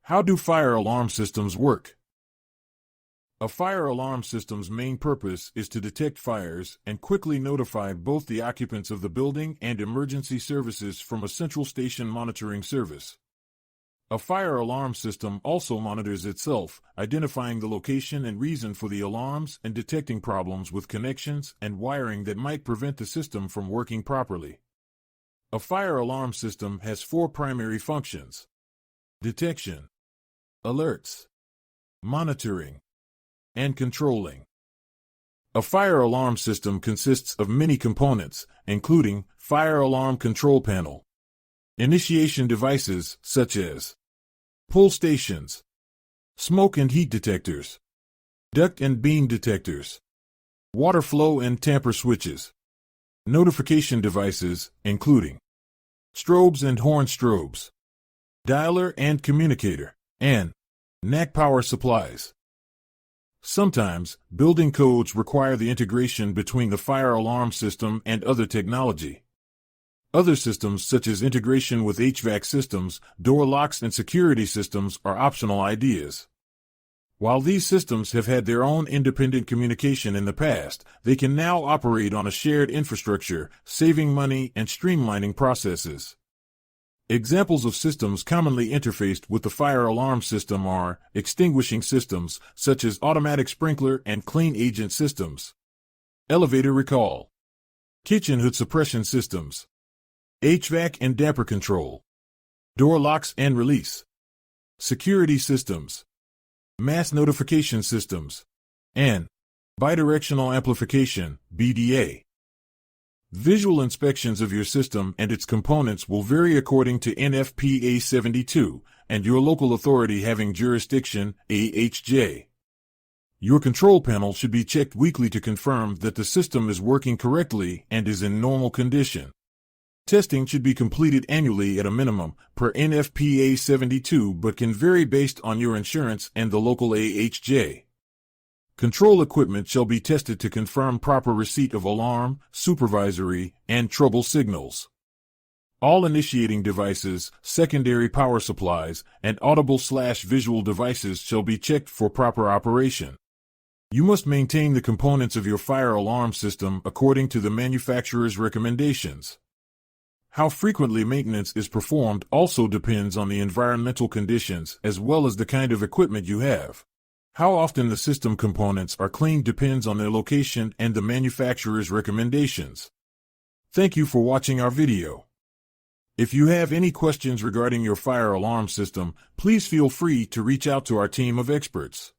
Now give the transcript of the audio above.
How do fire alarm systems work? A fire alarm system's main purpose is to detect fires and quickly notify both the occupants of the building and emergency services from a central station monitoring service. A fire alarm system also monitors itself, identifying the location and reason for the alarms and detecting problems with connections and wiring that might prevent the system from working properly. A fire alarm system has four primary functions: detection, alerts, monitoring, and controlling. A fire alarm system consists of many components, including fire alarm control panel, initiation devices such as pull stations, smoke and heat detectors, duct and beam detectors, water flow and tamper switches, notification devices, including strobes and horn strobes, dialer and communicator, and NAC power supplies. Sometimes, building codes require the integration between the fire alarm system and other technology. Other systems, such as integration with HVAC systems, door locks, and security systems, are optional ideas. While these systems have had their own independent communication in the past, they can now operate on a shared infrastructure, saving money and streamlining processes. Examples of systems commonly interfaced with the fire alarm system are extinguishing systems, such as automatic sprinkler and clean agent systems, elevator recall, kitchen hood suppression systems, HVAC and damper control, door locks and release, security systems, mass notification systems, and bidirectional amplification, BDA. Visual inspections of your system and its components will vary according to NFPA 72 and your local authority having jurisdiction, AHJ. Your control panel should be checked weekly to confirm that the system is working correctly and is in normal condition. Testing should be completed annually at a minimum, per NFPA 72, but can vary based on your insurance and the local AHJ. Control equipment shall be tested to confirm proper receipt of alarm, supervisory, and trouble signals. All initiating devices, secondary power supplies, and audible/visual devices shall be checked for proper operation. You must maintain the components of your fire alarm system according to the manufacturer's recommendations. How frequently maintenance is performed also depends on the environmental conditions as well as the kind of equipment you have. How often the system components are cleaned depends on their location and the manufacturer's recommendations. Thank you for watching our video. If you have any questions regarding your fire alarm system, please feel free to reach out to our team of experts.